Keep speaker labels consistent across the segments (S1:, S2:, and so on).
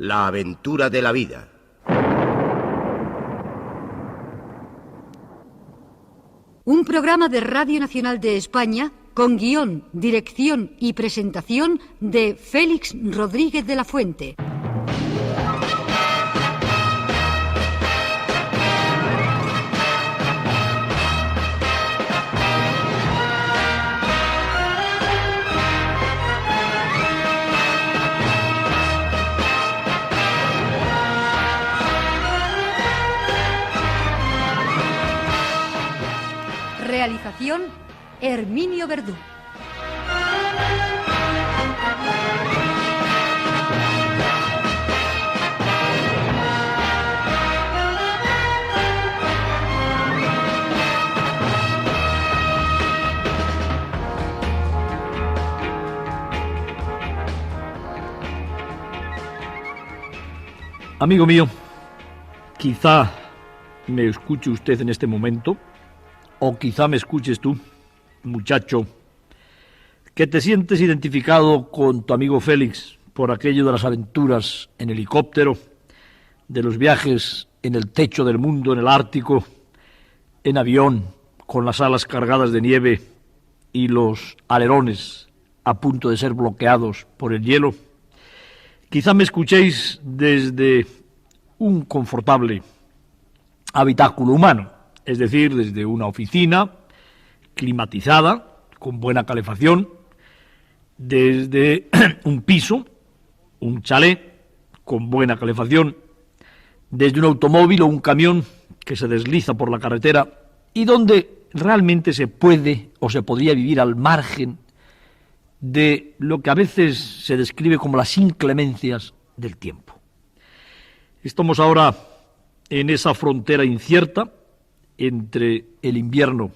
S1: La aventura de la vida.
S2: Un programa de Radio Nacional de España con guión, dirección y presentación de Félix Rodríguez de la Fuente. Realización, Herminio Verdú.
S3: Amigo mío, quizá me escuche usted en este momento, o quizá me escuches tú, muchacho, que te sientes identificado con tu amigo Félix por aquello de las aventuras en helicóptero, de los viajes en el techo del mundo, en el Ártico, en avión, con las alas cargadas de nieve y los alerones a punto de ser bloqueados por el hielo. Quizá me escuchéis desde un confortable habitáculo humano, es decir, desde una oficina climatizada, con buena calefacción, desde un piso, un chalet con buena calefacción, desde un automóvil o un camión que se desliza por la carretera y donde realmente se puede o se podría vivir al margen de lo que a veces se describe como las inclemencias del tiempo. Estamos ahora en esa frontera incierta entre el invierno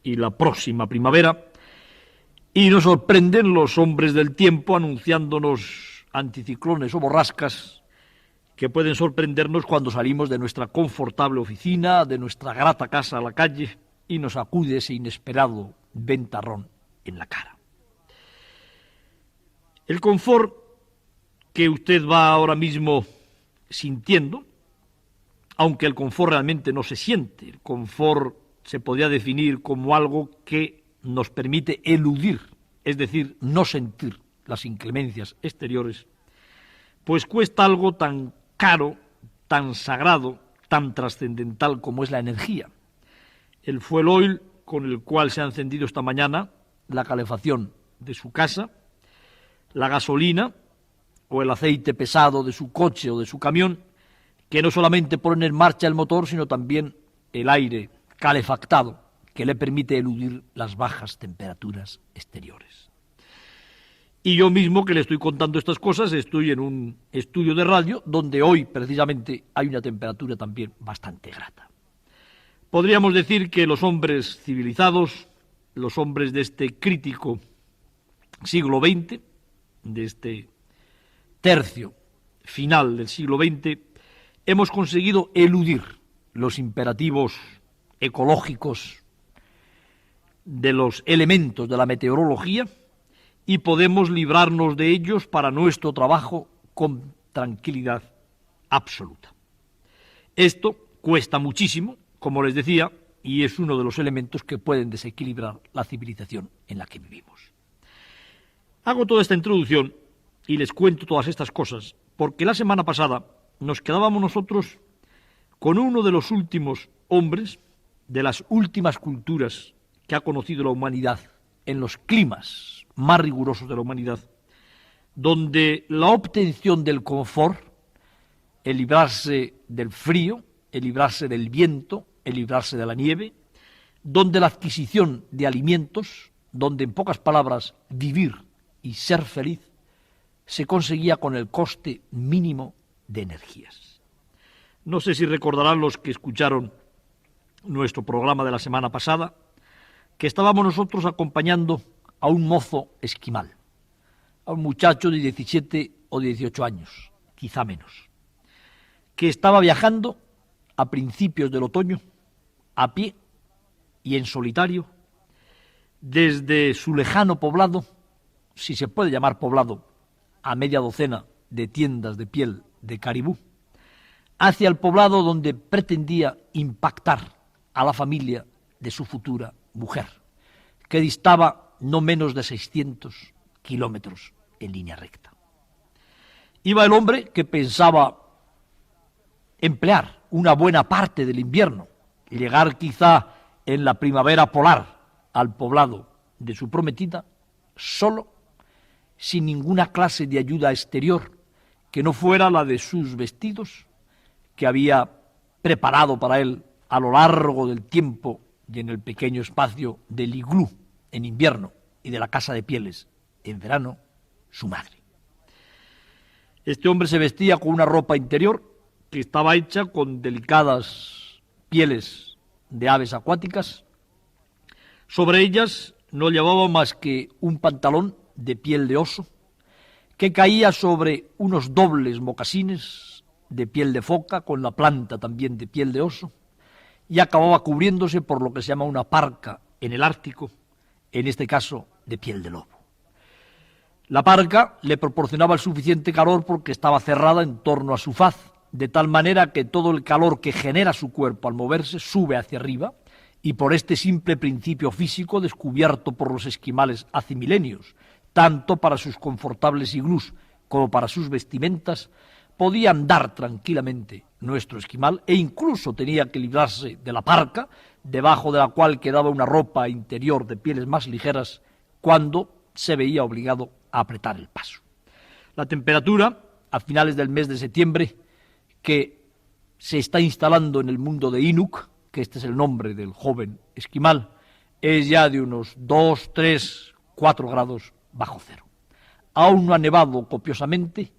S3: y la próxima primavera, y nos sorprenden los hombres del tiempo anunciándonos anticiclones o borrascas que pueden sorprendernos cuando salimos de nuestra confortable oficina, de nuestra grata casa a la calle, y nos acude ese inesperado ventarrón en la cara. El confort que usted va ahora mismo sintiendo, aunque el confort realmente no se siente, el confort se podría definir como algo que nos permite eludir, es decir, no sentir las inclemencias exteriores, pues cuesta algo tan caro, tan sagrado, tan trascendental como es la energía. El fuel oil con el cual se ha encendido esta mañana la calefacción de su casa, la gasolina o el aceite pesado de su coche o de su camión, que no solamente ponen en marcha el motor, sino también el aire calefactado, que le permite eludir las bajas temperaturas exteriores. Y yo mismo, que le estoy contando estas cosas, estoy en un estudio de radio, donde hoy, precisamente, hay una temperatura también bastante grata. Podríamos decir que los hombres civilizados, los hombres de este crítico siglo XX, de este tercio final del siglo XX, hemos conseguido eludir los imperativos ecológicos de los elementos de la meteorología y podemos librarnos de ellos para nuestro trabajo con tranquilidad absoluta. Esto cuesta muchísimo, como les decía, y es uno de los elementos que pueden desequilibrar la civilización en la que vivimos. Hago toda esta introducción y les cuento todas estas cosas porque la semana pasada nos quedábamos nosotros con uno de los últimos hombres de las últimas culturas que ha conocido la humanidad en los climas más rigurosos de la humanidad, donde la obtención del confort, el librarse del frío, el librarse del viento, el librarse de la nieve, donde la adquisición de alimentos, donde en pocas palabras vivir y ser feliz, se conseguía con el coste mínimo de energías. No sé si recordarán los que escucharon nuestro programa de la semana pasada, que estábamos nosotros acompañando a un mozo esquimal, a un muchacho de 17 o 18 años, quizá menos, que estaba viajando a principios del otoño, a pie y en solitario, desde su lejano poblado, si se puede llamar poblado, a media docena de tiendas de piel de caribú, hacia el poblado donde pretendía impactar a la familia de su futura mujer, que distaba no menos de 600 kilómetros en línea recta. Iba el hombre que pensaba emplear una buena parte del invierno, llegar quizá en la primavera polar al poblado de su prometida, solo, sin ninguna clase de ayuda exterior que no fuera la de sus vestidos, que había preparado para él a lo largo del tiempo y en el pequeño espacio del iglú en invierno y de la casa de pieles en verano, su madre. Este hombre se vestía con una ropa interior que estaba hecha con delicadas pieles de aves acuáticas. Sobre ellas no llevaba más que un pantalón de piel de oso, que caía sobre unos dobles mocasines de piel de foca, con la planta también de piel de oso, y acababa cubriéndose por lo que se llama una parca en el Ártico, en este caso de piel de lobo. La parca le proporcionaba el suficiente calor porque estaba cerrada en torno a su faz, de tal manera que todo el calor que genera su cuerpo al moverse sube hacia arriba, y por este simple principio físico descubierto por los esquimales hace milenios, tanto para sus confortables iglús como para sus vestimentas, podía andar tranquilamente nuestro esquimal e incluso tenía que librarse de la parca, debajo de la cual quedaba una ropa interior de pieles más ligeras, cuando se veía obligado a apretar el paso. La temperatura, a finales del mes de septiembre, que se está instalando en el mundo de Inuk, que este es el nombre del joven esquimal, es ya de unos 2, 3, 4 grados bajo cero. Aún no ha nevado copiosamente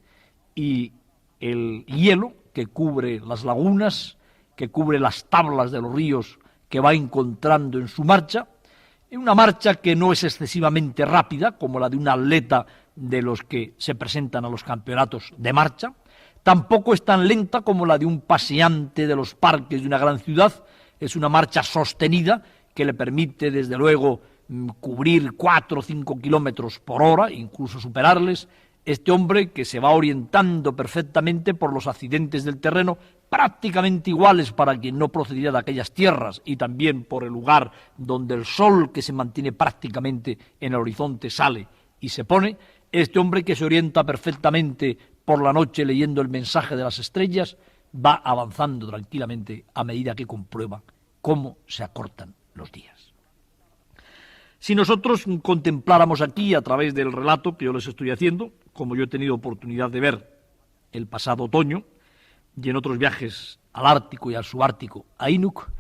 S3: y el hielo que cubre las lagunas, que cubre las tablas de los ríos que va encontrando en su marcha, en una marcha que no es excesivamente rápida, como la de un atleta de los que se presentan a los campeonatos de marcha, tampoco es tan lenta como la de un paseante de los parques de una gran ciudad. Es una marcha sostenida que le permite, desde luego, cubrir 4 o 5 kilómetros por hora, incluso superarles. Este hombre que se va orientando perfectamente por los accidentes del terreno, prácticamente iguales para quien no procedía de aquellas tierras, y también por el lugar donde el sol, que se mantiene prácticamente en el horizonte, sale y se pone. Este hombre que se orienta perfectamente por la noche leyendo el mensaje de las estrellas, va avanzando tranquilamente a medida que comprueba cómo se acortan los días. Si nosotros contempláramos aquí, a través del relato que yo les estoy haciendo, como yo he tenido oportunidad de ver el pasado otoño, y en otros viajes al Ártico y al Subártico, a Inuk,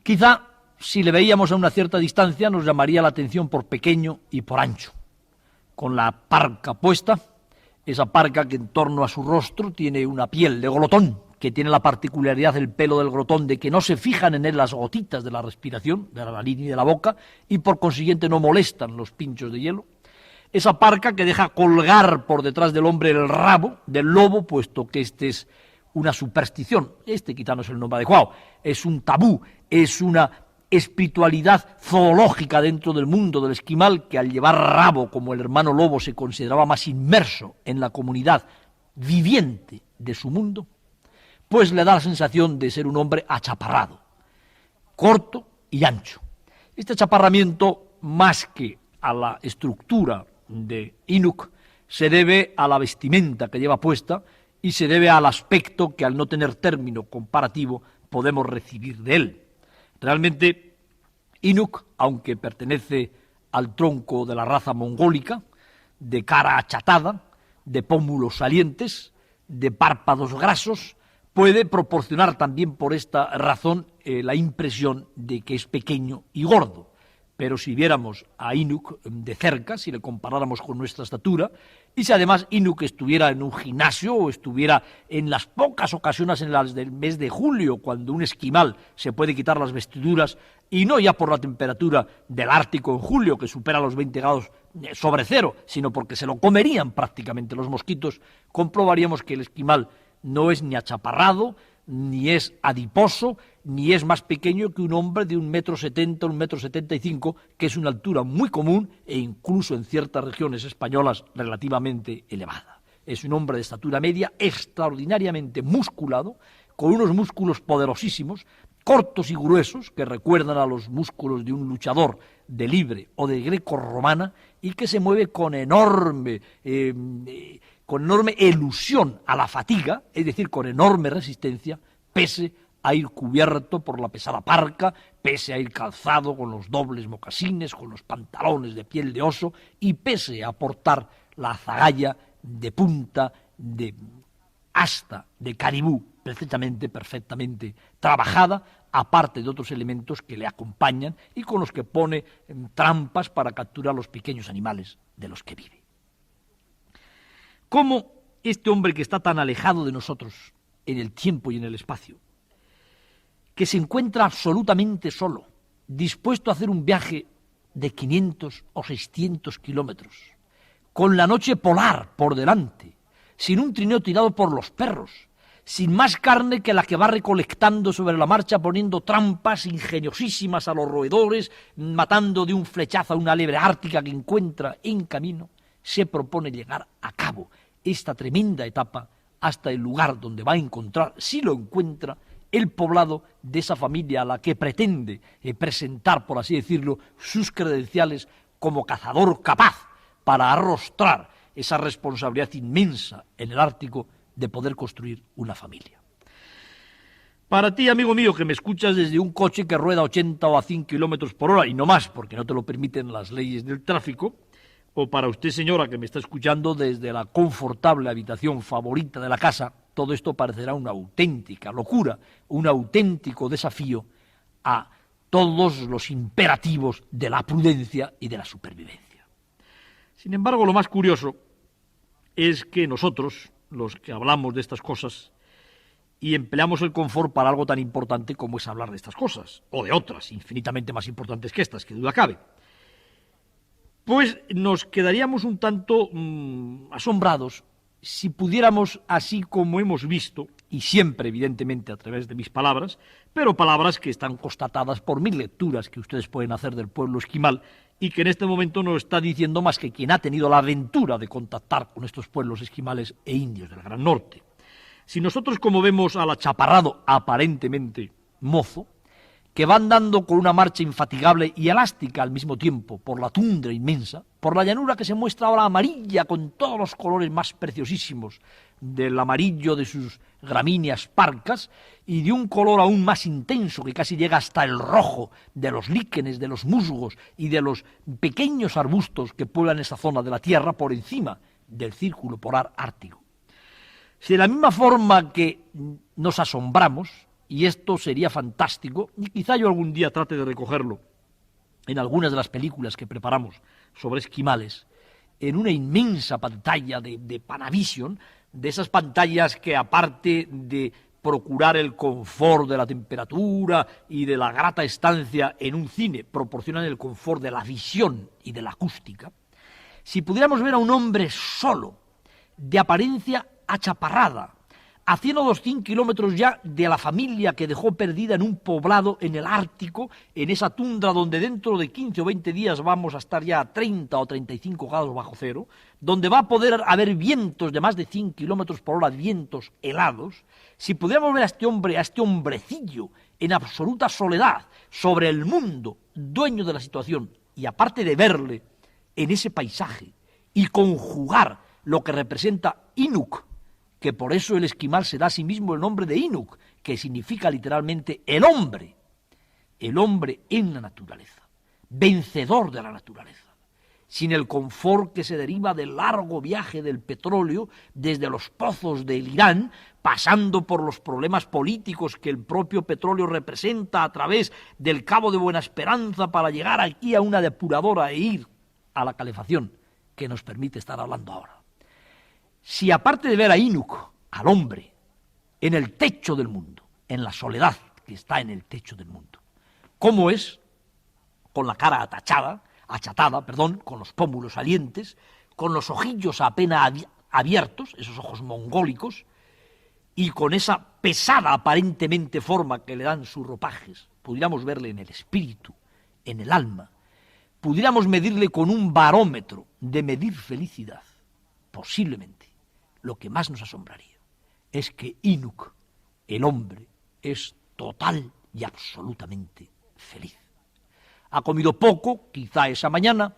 S3: quizá si le veíamos a una cierta distancia nos llamaría la atención por pequeño y por ancho, con la parca puesta, esa parca que en torno a su rostro tiene una piel de glotón, que tiene la particularidad del pelo del glotón de que no se fijan en él las gotitas de la respiración, de la nariz y de la boca, y por consiguiente no molestan los pinchos de hielo. Esa parca que deja colgar por detrás del hombre el rabo del lobo, puesto que este es una superstición, quizá no es el nombre adecuado, es un tabú, es una espiritualidad zoológica dentro del mundo del esquimal, que al llevar rabo como el hermano lobo se consideraba más inmerso en la comunidad viviente de su mundo, pues le da la sensación de ser un hombre achaparrado, corto y ancho. Este achaparramiento, más que a la estructura de Inuk, se debe a la vestimenta que lleva puesta y se debe al aspecto que, al no tener término comparativo, podemos recibir de él. Realmente, Inuk, aunque pertenece al tronco de la raza mongólica, de cara achatada, de pómulos salientes, de párpados grasos, puede proporcionar también por esta razón la impresión de que es pequeño y gordo. Pero si viéramos a Inuk de cerca, si le comparáramos con nuestra estatura, y si además Inuk estuviera en un gimnasio o estuviera en las pocas ocasiones en las del mes de julio, cuando un esquimal se puede quitar las vestiduras, y no ya por la temperatura del Ártico en julio, que supera los 20 grados sobre cero, sino porque se lo comerían prácticamente los mosquitos, comprobaríamos que el esquimal no es ni achaparrado, ni es adiposo, ni es más pequeño que un hombre de 1,70 m, 1,75 m, que es una altura muy común e incluso en ciertas regiones españolas relativamente elevada. Es un hombre de estatura media, extraordinariamente musculado, con unos músculos poderosísimos, cortos y gruesos, que recuerdan a los músculos de un luchador de libre o de greco-romana, y que se mueve con enorme elusión a la fatiga, es decir, con enorme resistencia, pese a ir cubierto por la pesada parca, pese a ir calzado con los dobles mocasines, con los pantalones de piel de oso, y pese a portar la azagaya de punta de asta de caribú, perfectamente trabajada, aparte de otros elementos que le acompañan y con los que pone trampas para capturar los pequeños animales de los que vive. ¿Cómo este hombre que está tan alejado de nosotros en el tiempo y en el espacio, que se encuentra absolutamente solo, dispuesto a hacer un viaje de 500 o 600 kilómetros, con la noche polar por delante, sin un trineo tirado por los perros, sin más carne que la que va recolectando sobre la marcha, poniendo trampas ingeniosísimas a los roedores, matando de un flechazo a una liebre ártica que encuentra en camino, se propone llegar a cabo esta tremenda etapa hasta el lugar donde va a encontrar, si lo encuentra, el poblado de esa familia a la que pretende presentar, por así decirlo, sus credenciales como cazador capaz para arrostrar esa responsabilidad inmensa en el Ártico de poder construir una familia. Para ti, amigo mío, que me escuchas desde un coche que rueda 80 o a 100 kilómetros por hora y no más, porque no te lo permiten las leyes del tráfico, o para usted, señora, que me está escuchando desde la confortable habitación favorita de la casa, todo esto parecerá una auténtica locura, un auténtico desafío a todos los imperativos de la prudencia y de la supervivencia. Sin embargo, lo más curioso es que nosotros, los que hablamos de estas cosas, y empleamos el confort para algo tan importante como es hablar de estas cosas, o de otras, infinitamente más importantes que estas, que duda cabe, pues nos quedaríamos un tanto asombrados si pudiéramos, así como hemos visto, y siempre evidentemente a través de mis palabras, pero palabras que están constatadas por mis lecturas que ustedes pueden hacer del pueblo esquimal, y que en este momento no está diciendo más que quien ha tenido la aventura de contactar con estos pueblos esquimales e indios del Gran Norte. Si nosotros, como vemos al achaparrado aparentemente mozo, que va andando con una marcha infatigable y elástica al mismo tiempo por la tundra inmensa, por la llanura que se muestra ahora amarilla con todos los colores más preciosísimos del amarillo de sus gramíneas parcas y de un color aún más intenso que casi llega hasta el rojo de los líquenes, de los musgos y de los pequeños arbustos que pueblan esa zona de la Tierra por encima del círculo polar ártico. Si de la misma forma que nos asombramos, y esto sería fantástico, y quizá yo algún día trate de recogerlo en algunas de las películas que preparamos sobre esquimales, en una inmensa pantalla de Panavision, de esas pantallas que aparte de procurar el confort de la temperatura y de la grata estancia en un cine, proporcionan el confort de la visión y de la acústica, si pudiéramos ver a un hombre solo, de apariencia achaparrada, a 100 o 200 kilómetros ya de la familia que dejó perdida en un poblado en el Ártico, en esa tundra donde dentro de 15 o 20 días vamos a estar ya a 30 o 35 grados bajo cero, donde va a poder haber vientos de más de 100 kilómetros por hora, vientos helados, si pudiéramos ver a este hombre, a este hombrecillo, en absoluta soledad, sobre el mundo, dueño de la situación, y aparte de verle en ese paisaje, y conjugar lo que representa Inuk, que por eso el esquimal se da a sí mismo el nombre de Inuk, que significa literalmente el hombre en la naturaleza, vencedor de la naturaleza, sin el confort que se deriva del largo viaje del petróleo desde los pozos del Irán, pasando por los problemas políticos que el propio petróleo representa a través del Cabo de Buena Esperanza para llegar aquí a una depuradora e ir a la calefacción que nos permite estar hablando ahora. Si aparte de ver a Inuk, al hombre, en el techo del mundo, en la soledad que está en el techo del mundo, ¿cómo es? Con la cara achatada, con los pómulos salientes, con los ojillos apenas abiertos, esos ojos mongólicos, y con esa pesada aparentemente forma que le dan sus ropajes, pudiéramos verle en el espíritu, en el alma, pudiéramos medirle con un barómetro de medir felicidad, posiblemente lo que más nos asombraría es que Inuk, el hombre, es total y absolutamente feliz. Ha comido poco, quizá esa mañana,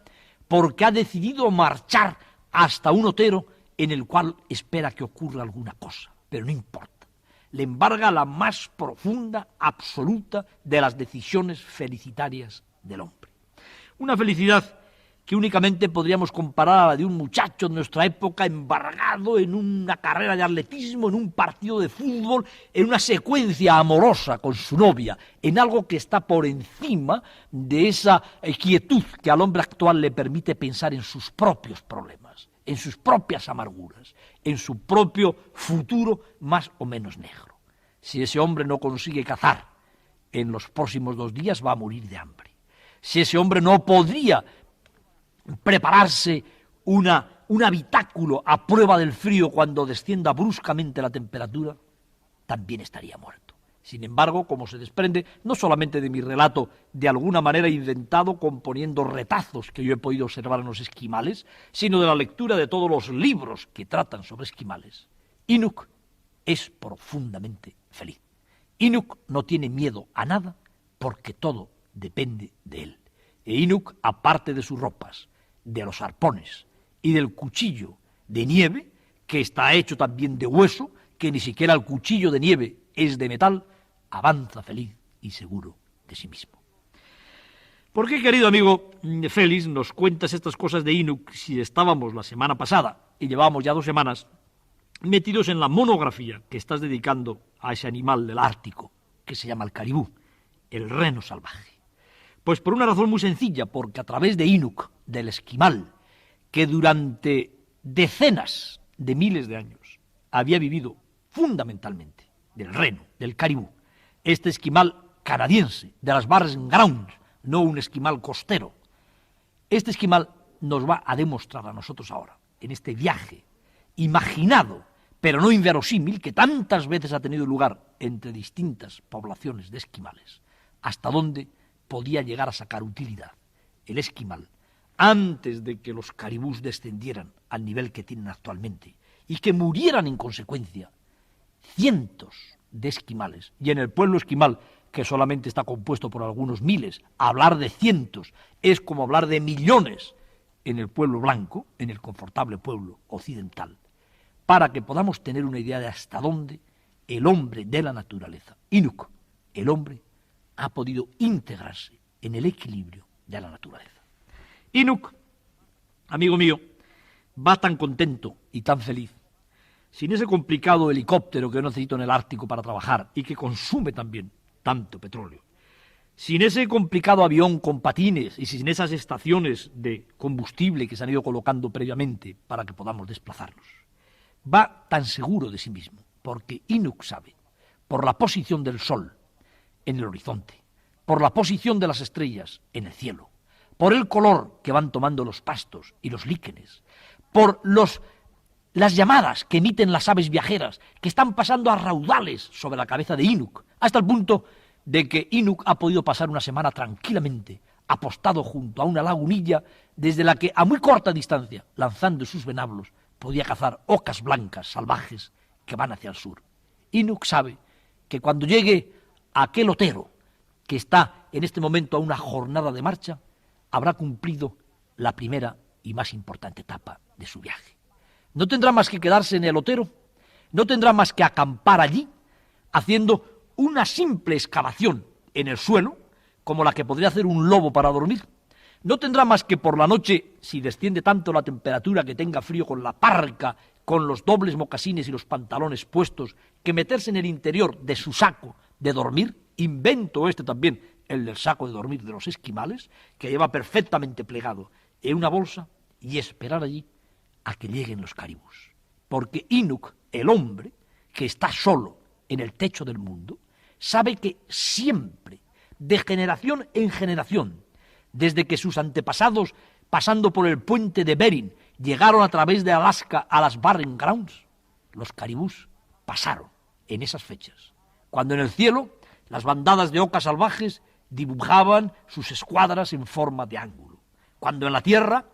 S3: porque ha decidido marchar hasta un otero en el cual espera que ocurra alguna cosa, pero no importa. Le embarga la más profunda, absoluta de las decisiones felicitarias del hombre. Una felicidad que únicamente podríamos comparar a la de un muchacho de nuestra época embargado en una carrera de atletismo, en un partido de fútbol, en una secuencia amorosa con su novia, en algo que está por encima de esa quietud que al hombre actual le permite pensar en sus propios problemas, en sus propias amarguras, en su propio futuro más o menos negro. Si ese hombre no consigue cazar en los próximos 2 días, va a morir de hambre. Si ese hombre no podría prepararse un habitáculo a prueba del frío cuando descienda bruscamente la temperatura, también estaría muerto. Sin embargo, como se desprende, no solamente de mi relato de alguna manera inventado componiendo retazos que yo he podido observar en los esquimales, sino de la lectura de todos los libros que tratan sobre esquimales, Inuk es profundamente feliz. Inuk no tiene miedo a nada porque todo depende de él. E Inuk, aparte de sus ropas, de los arpones y del cuchillo de nieve, que está hecho también de hueso, que ni siquiera el cuchillo de nieve es de metal, avanza feliz y seguro de sí mismo. ¿Por qué, querido amigo Félix, nos cuentas estas cosas de Inuk si estábamos la semana pasada, y llevábamos ya 2 semanas, metidos en la monografía que estás dedicando a ese animal del Ártico, que se llama el caribú, el reno salvaje? Pues por una razón muy sencilla, porque a través de Inuk, del esquimal, que durante decenas de miles de años había vivido fundamentalmente del reno, del caribú, este esquimal canadiense, de las Barren Grounds, no un esquimal costero, este esquimal nos va a demostrar a nosotros ahora, en este viaje imaginado, pero no inverosímil, que tantas veces ha tenido lugar entre distintas poblaciones de esquimales, hasta dónde podía llegar a sacar utilidad el esquimal antes de que los caribús descendieran al nivel que tienen actualmente y que murieran en consecuencia cientos de esquimales. Y en el pueblo esquimal, que solamente está compuesto por algunos miles, hablar de cientos es como hablar de millones en el pueblo blanco, en el confortable pueblo occidental, para que podamos tener una idea de hasta dónde el hombre de la naturaleza, Inuk, el hombre, ha podido integrarse en el equilibrio de la naturaleza. Inuk, amigo mío, va tan contento y tan feliz, sin ese complicado helicóptero que yo necesito en el Ártico para trabajar y que consume también tanto petróleo, sin ese complicado avión con patines y sin esas estaciones de combustible que se han ido colocando previamente para que podamos desplazarnos. Va tan seguro de sí mismo, porque Inuk sabe, por la posición del sol en el horizonte, por la posición de las estrellas en el cielo, por el color que van tomando los pastos y los líquenes, por las llamadas que emiten las aves viajeras, que están pasando a raudales sobre la cabeza de Inuk, hasta el punto de que Inuk ha podido pasar una semana tranquilamente, apostado junto a una lagunilla, desde la que a muy corta distancia, lanzando sus venablos, podía cazar ocas blancas salvajes que van hacia el sur. Inuk sabe que cuando llegue a aquel otero, que está en este momento a una jornada de marcha, habrá cumplido la primera y más importante etapa de su viaje. No tendrá más que quedarse en el otero, no tendrá más que acampar allí, haciendo una simple excavación en el suelo, como la que podría hacer un lobo para dormir. No tendrá más que por la noche, si desciende tanto la temperatura que tenga frío, con la parca, con los dobles mocasines y los pantalones puestos, que meterse en el interior de su saco de dormir, invento este también, el del saco de dormir de los esquimales, que lleva perfectamente plegado en una bolsa, y esperar allí a que lleguen los caribús. Porque Inuk, el hombre, que está solo en el techo del mundo, sabe que siempre, de generación en generación, desde que sus antepasados, pasando por el puente de Bering, llegaron a través de Alaska a las Barren Grounds, los caribús pasaron en esas fechas, cuando en el cielo las bandadas de ocas salvajes dibujaban sus escuadras en forma de ángulo, cuando en la tierra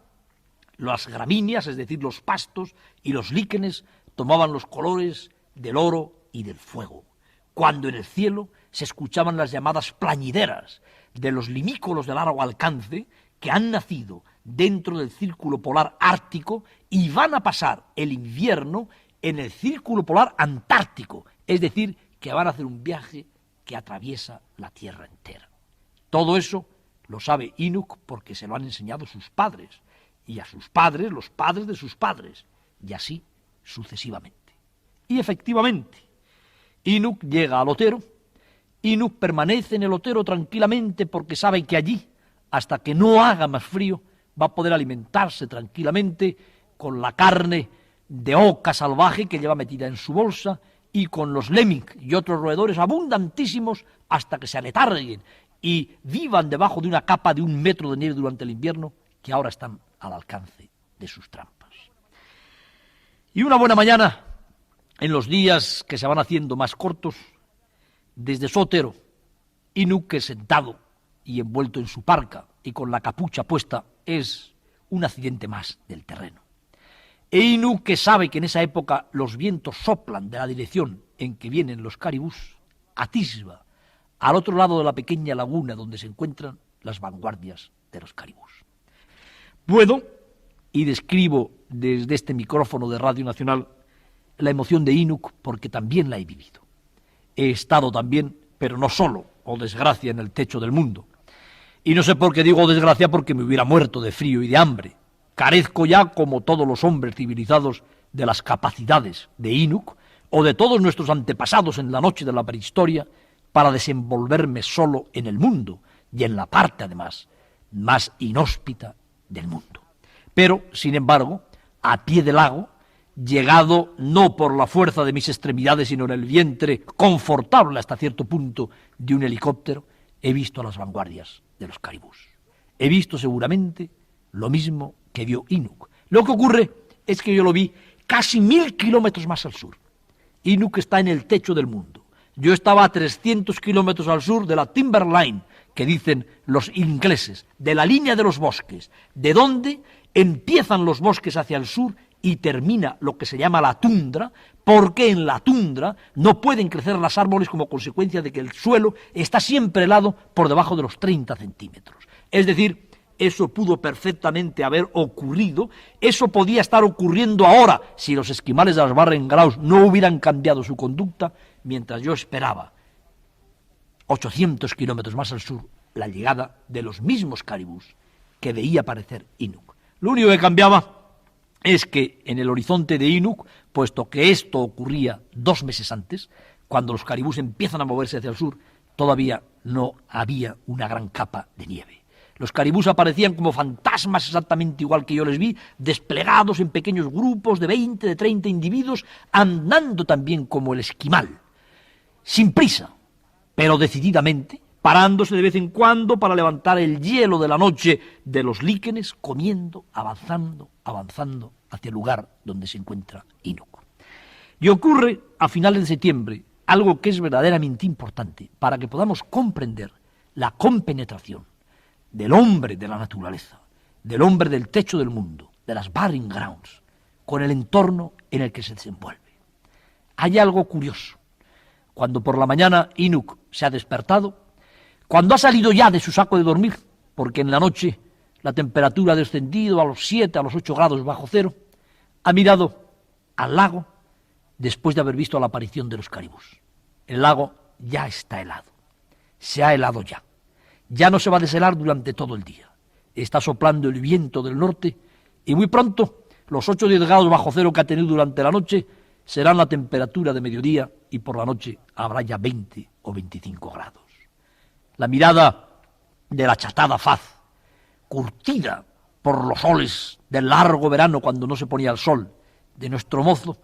S3: las gramíneas, es decir, los pastos y los líquenes, tomaban los colores del oro y del fuego, cuando en el cielo se escuchaban las llamadas plañideras de los limícolos de largo alcance que han nacido dentro del círculo polar ártico y van a pasar el invierno en el círculo polar antártico, es decir, que van a hacer un viaje que atraviesa la Tierra entera. Todo eso lo sabe Inuk porque se lo han enseñado sus padres, y a sus padres, los padres de sus padres, y así sucesivamente. Y efectivamente, Inuk llega al Otero. Inuk permanece en el Otero tranquilamente porque sabe que allí, hasta que no haga más frío, va a poder alimentarse tranquilamente con la carne de oca salvaje que lleva metida en su bolsa y con los lemming y otros roedores abundantísimos hasta que se aletarguen y vivan debajo de una capa de 1 metro de nieve durante el invierno que ahora están al alcance de sus trampas. Y una buena mañana, en los días que se van haciendo más cortos, desde su Otero, Inuk, sentado y envuelto en su parca y con la capucha puesta, es un accidente más del terreno. E Inuk, que sabe que en esa época los vientos soplan de la dirección en que vienen los caribús, atisba al otro lado de la pequeña laguna donde se encuentran las vanguardias de los caribús. Puedo, y describo desde este micrófono de Radio Nacional, la emoción de Inuk porque también la he vivido. He estado también, pero no solo, o desgracia, en el techo del mundo. Y no sé por qué digo desgracia, porque me hubiera muerto de frío y de hambre. Carezco ya, como todos los hombres civilizados, de las capacidades de Inuk o de todos nuestros antepasados en la noche de la prehistoria para desenvolverme solo en el mundo y en la parte, además, más inhóspita del mundo. Pero, sin embargo, a pie del lago, llegado no por la fuerza de mis extremidades, sino en el vientre confortable hasta cierto punto de un helicóptero, he visto a las vanguardias de los caribús. He visto seguramente lo mismo que vio Inuk. Lo que ocurre es que yo lo vi casi 1000 kilómetros más al sur. Inuk está en el techo del mundo. Yo estaba a 300 kilómetros al sur de la Timberline, que dicen los ingleses, de la línea de los bosques, de donde empiezan los bosques hacia el sur y termina lo que se llama la tundra, porque en la tundra no pueden crecer los árboles como consecuencia de que el suelo está siempre helado por debajo de los 30 centímetros. Es decir, eso pudo perfectamente haber ocurrido, eso podía estar ocurriendo ahora si los esquimales de las Barren Grouse no hubieran cambiado su conducta, mientras yo esperaba 800 kilómetros más al sur la llegada de los mismos caribús que veía aparecer Inuk. Lo único que cambiaba es que en el horizonte de Inuk, puesto que esto ocurría 2 meses antes, cuando los caribús empiezan a moverse hacia el sur, todavía no había una gran capa de nieve. Los caribús aparecían como fantasmas exactamente igual que yo les vi, desplegados en pequeños grupos de 20, de 30 individuos, andando también como el esquimal, sin prisa, pero decididamente, parándose de vez en cuando para levantar el hielo de la noche de los líquenes, comiendo, avanzando hacia el lugar donde se encuentra Inuk. Y ocurre a finales de septiembre algo que es verdaderamente importante para que podamos comprender la compenetración del hombre de la naturaleza, del hombre del techo del mundo, de las Barren Grounds, con el entorno en el que se desenvuelve. Hay algo curioso. Cuando por la mañana Inuk se ha despertado, cuando ha salido ya de su saco de dormir, porque en la noche la temperatura ha descendido a los 7, a los 8 grados bajo cero, ha mirado al lago después de haber visto la aparición de los caribús. El lago ya está helado, se ha helado ya. Ya no se va a deshelar durante todo el día. Está soplando el viento del norte y muy pronto los 8 o 10 grados bajo cero que ha tenido durante la noche serán la temperatura de mediodía y por la noche habrá ya 20 o 25 grados. La mirada de la achatada faz, curtida por los soles del largo verano cuando no se ponía el sol, de nuestro mozo,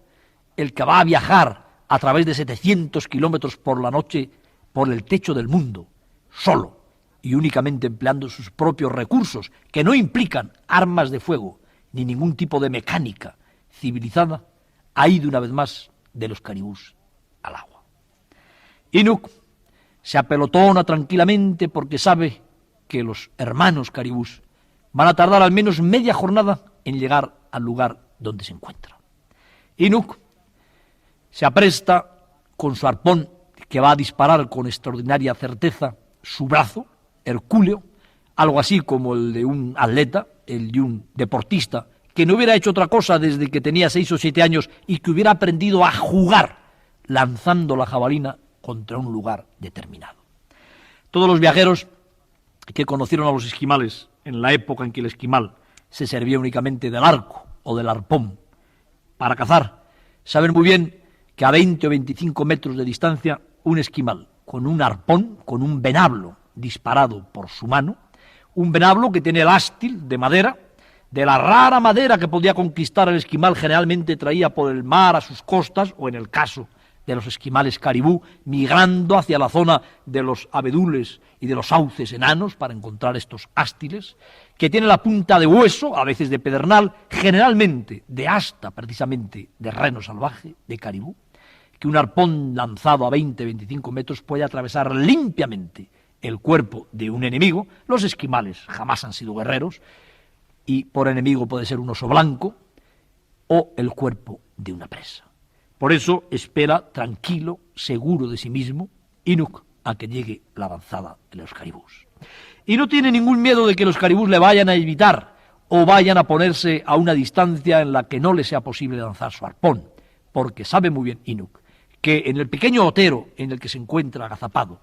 S3: el que va a viajar a través de 700 kilómetros por la noche por el techo del mundo, solo y únicamente empleando sus propios recursos, que no implican armas de fuego ni ningún tipo de mecánica civilizada, ha ido una vez más de los caribús al agua. Inuk se apelotona tranquilamente porque sabe que los hermanos caribús van a tardar al menos media jornada en llegar al lugar donde se encuentra. Inuk Se apresta con su arpón, que va a disparar con extraordinaria certeza su brazo hercúleo, algo así como el de un atleta, el de un deportista, que no hubiera hecho otra cosa desde que tenía 6 o 7 años y que hubiera aprendido a jugar lanzando la jabalina contra un lugar determinado. Todos los viajeros que conocieron a los esquimales en la época en que el esquimal se servía únicamente del arco o del arpón para cazar, saben muy bien que a 20 o 25 metros de distancia un esquimal con un arpón, con un venablo disparado por su mano, un venablo que tiene el ástil de madera, de la rara madera que podía conquistar el esquimal, generalmente traía por el mar a sus costas, o en el caso de los esquimales caribú, migrando hacia la zona de los abedules y de los sauces enanos para encontrar estos ástiles, que tiene la punta de hueso, a veces de pedernal, generalmente de asta, precisamente, de reno salvaje, de caribú, que un arpón lanzado a 20-25 metros puede atravesar limpiamente el cuerpo de un enemigo. Los esquimales jamás han sido guerreros, y por enemigo puede ser un oso blanco o el cuerpo de una presa. Por eso espera tranquilo, seguro de sí mismo, Inuk a que llegue la avanzada de los caribús. Y no tiene ningún miedo de que los caribús le vayan a evitar o vayan a ponerse a una distancia en la que no le sea posible lanzar su arpón, porque sabe muy bien Inuk que en el pequeño otero en el que se encuentra agazapado,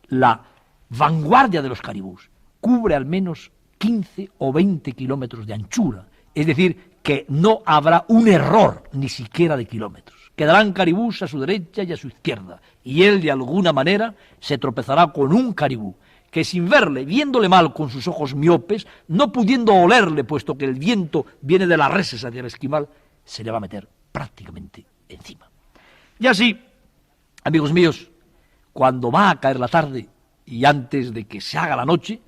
S3: la vanguardia de los caribús cubre al menos 15 o 20 kilómetros de anchura, es decir, que no habrá un error ni siquiera de kilómetros. Quedarán caribús a su derecha y a su izquierda, y él de alguna manera se tropezará con un caribú que, sin verle, viéndole mal con sus ojos miopes, no pudiendo olerle, puesto que el viento viene de las reses hacia el esquimal, se le va a meter prácticamente encima. Y así, amigos míos, cuando va a caer la tarde y antes de que se haga la noche,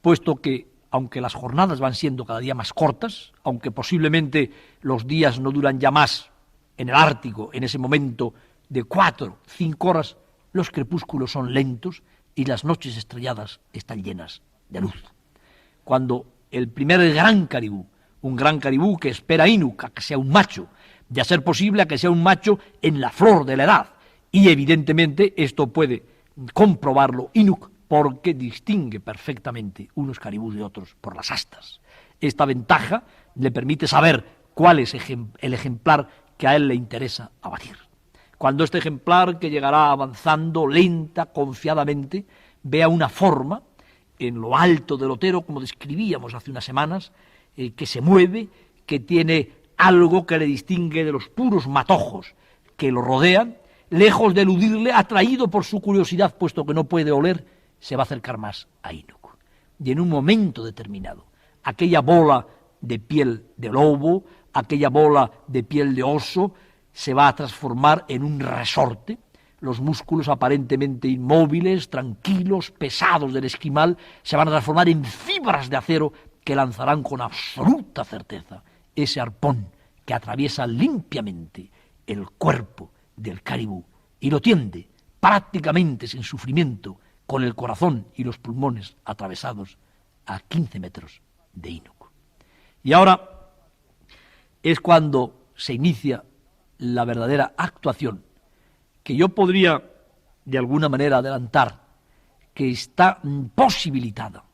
S3: puesto que aunque las jornadas van siendo cada día más cortas, aunque posiblemente los días no duran ya más en el Ártico, en ese momento de 4, 5 horas, los crepúsculos son lentos y las noches estrelladas están llenas de luz. Cuando el primer gran caribú, un gran caribú que espera a Inuk a que sea un macho, de a ser posible a que sea un macho en la flor de la edad, y evidentemente esto puede comprobarlo Inuk, porque distingue perfectamente unos caribús de otros por las astas. Esta ventaja le permite saber cuál es el ejemplar que a él le interesa abatir. Cuando este ejemplar, que llegará avanzando lenta, confiadamente, vea una forma en lo alto del otero, como describíamos hace unas semanas, que se mueve, que tiene algo que le distingue de los puros matojos que lo rodean, lejos de eludirle, atraído por su curiosidad, puesto que no puede oler, se va a acercar más a Inuk. Y en un momento determinado, aquella bola de piel de lobo, aquella bola de piel de oso, se va a transformar en un resorte. Los músculos aparentemente inmóviles, tranquilos, pesados del esquimal, se van a transformar en fibras de acero que lanzarán con absoluta certeza ese arpón que atraviesa limpiamente el cuerpo del caribú y lo tiende prácticamente sin sufrimiento, con el corazón y los pulmones atravesados a 15 metros de Inuk. Y ahora es cuando se inicia la verdadera actuación, que yo podría de alguna manera adelantar, que está posibilitada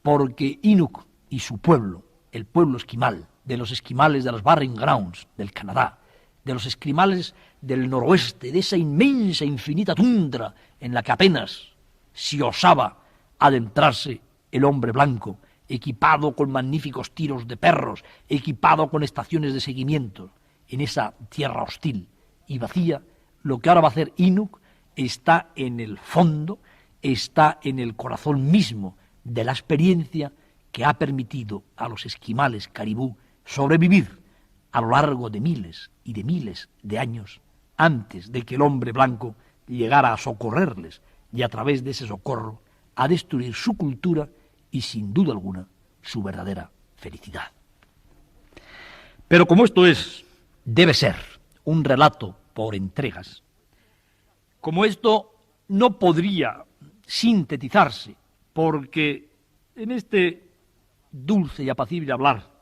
S3: porque Inuk y su pueblo, el pueblo esquimal, de los esquimales de las Barren Grounds del Canadá, de los esquimales del noroeste, de esa inmensa, infinita tundra en la que apenas si osaba adentrarse el hombre blanco, equipado con magníficos tiros de perros, equipado con estaciones de seguimiento, en esa tierra hostil y vacía, lo que ahora va a hacer Inuk está en el fondo, está en el corazón mismo de la experiencia que ha permitido a los esquimales caribú sobrevivir a lo largo de miles y de miles de años antes de que el hombre blanco llegara a socorrerles y a través de ese socorro a destruir su cultura y, sin duda alguna, su verdadera felicidad. Pero como esto debe ser un relato por entregas, como esto no podría sintetizarse, porque en este dulce y apacible hablar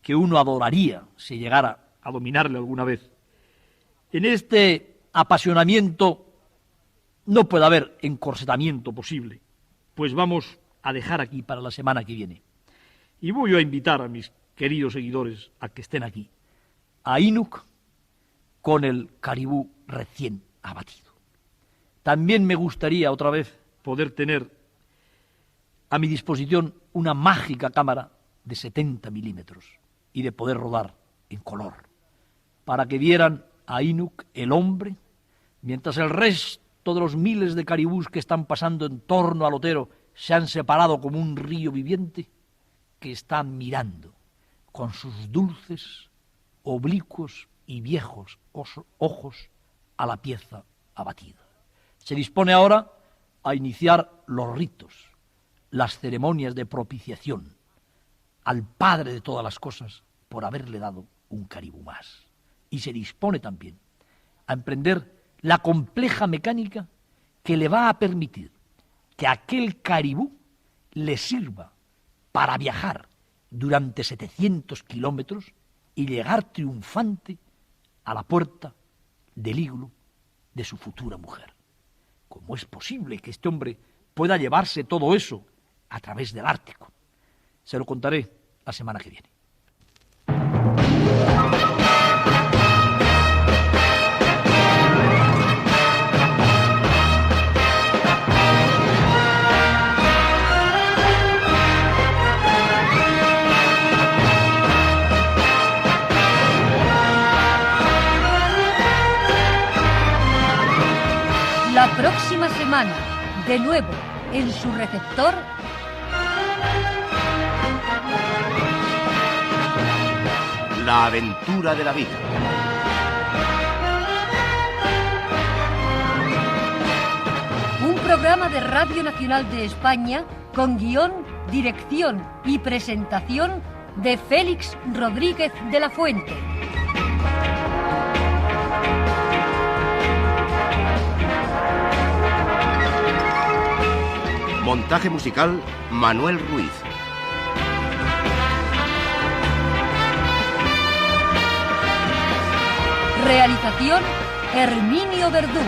S3: que uno adoraría si llegara a dominarle alguna vez, En este apasionamiento no puede haber encorsetamiento posible, pues vamos a dejar aquí para la semana que viene. Y voy a invitar a mis queridos seguidores a que estén aquí, a Inuk con el caribú recién abatido. También me gustaría otra vez poder tener a mi disposición una mágica cámara de 70 milímetros y de poder rodar en color, para que vieran a Inuk, el hombre, mientras el resto de los miles de caribús que están pasando en torno al Otero se han separado como un río viviente, que está mirando con sus dulces, oblicuos y viejos ojos a la pieza abatida. Se dispone ahora a iniciar los ritos, las ceremonias de propiciación al Padre de todas las cosas por haberle dado un caribú más. Y se dispone también a emprender la compleja mecánica que le va a permitir que aquel caribú le sirva para viajar durante 700 kilómetros y llegar triunfante a la puerta del iglú de su futura mujer. ¿Cómo es posible que este hombre pueda llevarse todo eso a través del Ártico? Se lo contaré la semana que viene.
S2: La próxima semana, de nuevo, en su receptor,
S1: La aventura de la vida.
S2: un programa de Radio Nacional de España con guión, dirección y presentación de Félix Rodríguez de la Fuente.
S1: Montaje musical, Manuel Ruiz.
S2: Realización, Herminio Verdú.